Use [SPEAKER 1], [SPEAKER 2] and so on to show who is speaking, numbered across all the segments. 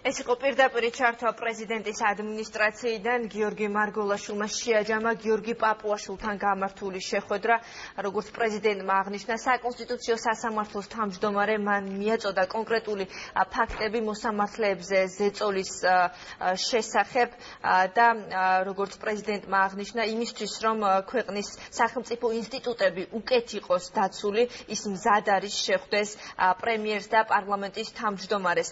[SPEAKER 1] ეს იყო პირდაპირ ჩართვა პრეზიდენტის ადმინისტრაციიდან გიორგი მარგულაშვილმა შეაჯამა გიორგი პაპუაშვილთან გამართული შეხვედრა. როგორც პრეზიდენტმა აღნიშნა, საკონსტიტუციო სასამართლოს თავმჯდომარე მან მიაწოდა კონკრეტული ფაქტები მოსამართლეებზე ზეწოლის შესახებ და როგორც პრეზიდენტმა აღნიშნა, იმისთვის რომ ქვეყნის სახელმწიფო ინსტიტუტები უკეთ იყოს დაცული, ის მზად არის შეხვდეს პრემიერს და პარლამენტის თავმჯდომარეს.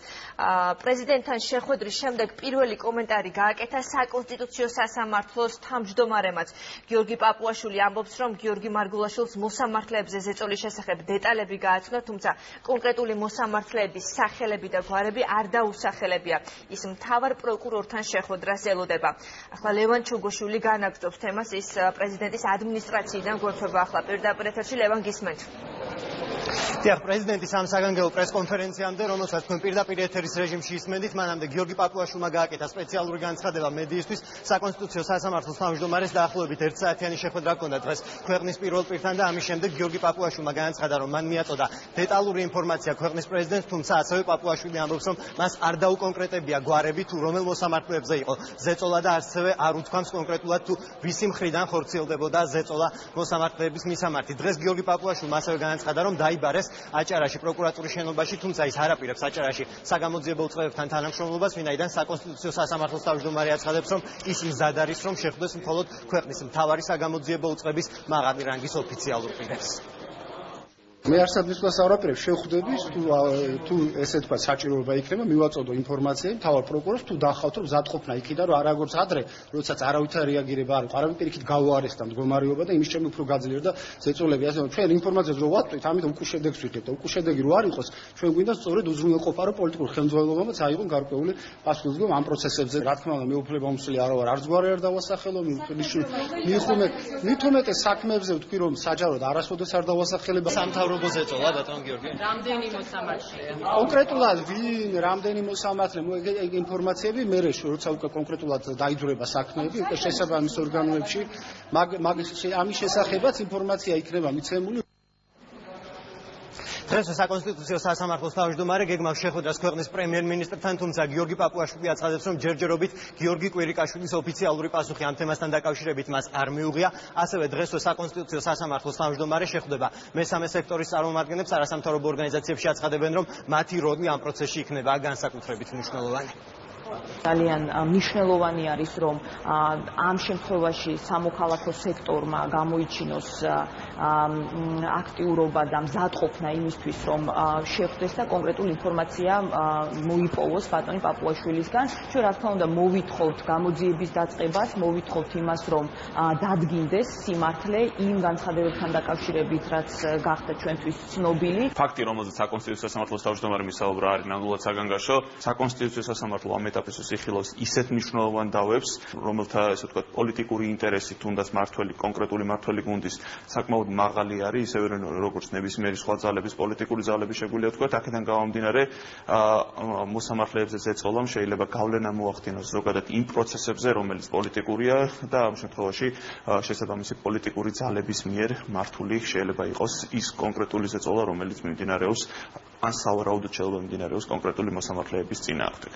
[SPEAKER 1] პრეზიდენტთან შეხვედრის შემდეგ პირველი კომენტარი გააკეთა საკონსტიტუციო სასამართლოს თავმჯდომარემაც. გიორგი პაპუაშვილი ამბობს, რომ გიორგი მარგულაშვილს მოსამართლეებზე ზეწოლის შესახებ დეტალები გააცნო, თუმცა კონკრეტული მოსამართლეების სახელები და გვარები არ დაუსახელებია. ის მთავარ პროკურორთან შეხვედრას ელოდება. ახლა ლევან ჩუგოშვილი განაგრძობს თემას, ის პრეზიდენტის ადმინისტრაციიდან გვერდება ახლა პირდაპირ ეთერში. ლევან, გისმენთ.
[SPEAKER 2] დიახ, პრეზიდენტის ამ საგანგებო პრესკონფერენციამდე, რომელსაც თქვენ პირდაპირ ეთერის რეჟიმში ისმენდით, მანამდე გიორგი პაპუაშვილმა გააკეთა სპეციალური განცხადება მედიისთვის. საკონსტიტუციო სასამართლოს თავმჯდომარეს დაახლოებით 1 საათიანი შეხვედრა ჰქონდა დღეს ქვეყნის პირველ პირთან და ამის შემდეგ გიორგი პაპუაშვილმა განაცხადა, რომ მან მიაწოდა დეტალური ინფორმაცია ქვეყნის პრეზიდენტს, თუმცა ასევე პაპუაშვილი ამბობს, რომ მას არ დაუკონკრეტებია გვარები თუ რომელ მოსამართლეებზე იყო ზეწოლა და ასევე არ უთქვამს კონკრეტულად თუ ვისი მხრიდან ხორციელდებოდა ზეწოლა მოსამართლეების მისამართი. დღეს გიორგი პაპუაშვილმა ასევე განაცხადა, რომ დაიბარეს აჭარაში პროკურატურის შენობაში, თუმცა ის არაპირებს აჭარაში საგამოძიებელ წვევებთან თანამშრომლობას, ვინაიდან საკონსტიტუციო სასამართლოს თავმჯდომარე აცხადებს, რომ ის მზად არის, რომ შეხვდეს მხოლოდ ქვეყნის მთავარი საგამოძიებელ წვების მაღალი რანგის ოფიციალურ პირებს.
[SPEAKER 3] მე არსად მისვლას ავრაპირებ შევხვდები თუ ესე თქვა საჭიროება იქნება მივაწოდო ინფორმაცია მთავარ პროკურორს თუ დახავთ რომ მზადყოფნა იქიდან რომ არაგორს ადრე როდესაც არავითარი რეაგირება არ იყო არავინ პირიქით გაუარესდა მდგომარეობა და იმის შემდეგ უფრო გაძლიერდა ზეწოლები ასე რომ ჩვენ ინფორმაციას რო ვატყვით ამით უკუ შედეგს ვიღებთ და უკუ შედეგი რო არ იყოს ჩვენ გვინდა სწორედ უზრუნველყოფა რომ პოლიტიკურ ხელმძღვანელობამაც აიღონ გარკვეული პასუხისმგებლობა ამ პროცესებზე რა თქმა უნდა მე უფლებამოსილი არ ვარ არც გვარი არ დავასახელო მithumetes საქმეებზე ვთქვი რომ საჯაროდ არასოდეს არ დავასახელება
[SPEAKER 2] ზეწოლა ბატონ გიორგი.
[SPEAKER 4] რამდენი მოსამართლეა?
[SPEAKER 3] კონკრეტულად ვინ, რამდენი მოსამართლე, ეგ ინფორმაციები მე როცა უკვე კონკრეტულად დაიძვრება საქმეები, უკვე შესაბამის ორგანოებში, ამის შესახებაც ინფორმაცია იქნება მიცემული.
[SPEAKER 2] დღეს საკონსტიტუციო სასამართლოს თავმჯდომარე გეგმავს შეხვედრას ქვეყნის პრემიერ-მინისტრთან, თუმცა გიორგი პაპუაშვილი აცხადებს, რომ ჯერჯერობით გიორგი კვირიკაშვილის ოფიციალური პასუხი ამ თემასთან დაკავშირებით მას არ მიუღია. ასევე დღესვე საკონსტიტუციო სასამართლოს თავმჯდომარე შეხვდება მესამე სექტორის წარმომადგენლებს, არასამთავრობო ორგანიზაციებში აცხადებენ, რომ მათი როლი ამ პროცესში იქნება განსაკუთრებით მნიშვნელოვანი.
[SPEAKER 4] ძალიან მნიშვნელოვანი არის, რომ ამ შემთხვევაში სამოქალაქო სექტორმა გამოიჩინოს აქტიურობა და მზადყოფნა იმისთვის, რომ შეხვდეს და კონკრეტული ინფორმაცია მოიპოვოს ბატონი პაპუაშვილისგან. ჩვენ რა თქმა უნდა მოვითხოვთ გამოძიების დაწყებას, მოვითხოვთ იმას, რომ დადგინდეს სიმართლე იმ განცხადებებთან დაკავშირებით, რაც გახდა ჩვენთვის ცნობილი.
[SPEAKER 5] ფაქტი, რომელზეც საკონსტიტუციო სასამართლოს თავმჯდომარე მისაუბრა, არის ნამდვილად საგანგაშო. საკონსტიტუციო სასამართლო ამ ეტაპის იხილავს ისეთ მნიშვნელოვან დავებს, რომელთა ესე ვთქვათ პოლიტიკური ინტერესი თუნდაც კონკრეტული მართველი გუნდის საკმაოდ მაღალი არის, ისევე როგორც ნებისმიერი სხვა ძალების პოლიტიკური ძალების შეგვიძლია ვთქვათ, აქედან გამომდინარე მოსამართლეებზე ზეწოლამ შეიძლება გავლენა მოახდინოს ზოგადად იმ პროცესებზე, რომელიც პოლიტიკურია და ამ შემთხვევაში შესაბამისი პოლიტიკური ძალების მიერ მართული შეიძლება იყოს ის კონკრეტული ზეწოლა, რომელიც მიმდინარეობს ან სავარაუდოდ შეიძლება მიმდინარეობს კონკრეტული მოსამართლეების წინააღმდეგ.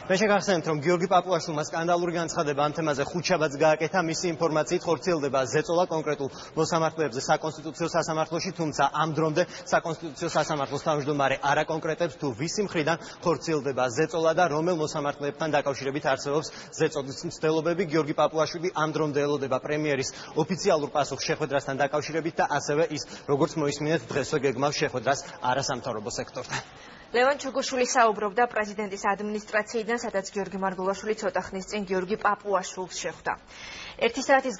[SPEAKER 2] მე შეგახსენებთ, რომ გიორგი პაპუაშვილმა სკანდალური განცხადება ამ თემაზე ხუთშაბათს გააკეთა, მისი ინფორმაციით ხორციელდება ზეწოლა კონკრეტულ მოსამართლეებზე საკონსტიტუციო სასამართლოში, თუმცა ამ დრომდე საკონსტიტუციო სასამართლოს თავმჯდომარე არ აკონკრეტებს თუ ვისი მხრიდან ხორციელდება ზეწოლა და რომელ მოსამართლეებთან დაკავშირებით არსებობს ზეწოლის მცდელობები. გიორგი პაპუაშვილი ამ დრომდე ელოდება პრემიერის ოფიციალურ პასუხს შეხვედრასთან დაკავშირებით და ასევე ის, როგორც მოისმინეთ, დღესვე გეგმავს შეხვედრას არასამთავრობო სექტორთან.
[SPEAKER 1] ლევან ჩუგოშვილი საუბრობდა პრეზიდენტის ადმინისტრაციიდან, სადაც გიორგი მარგულაშვილი ცოტა ხნის წინ გიორგი პაპუაშვილს შეხვდა. 1 საათის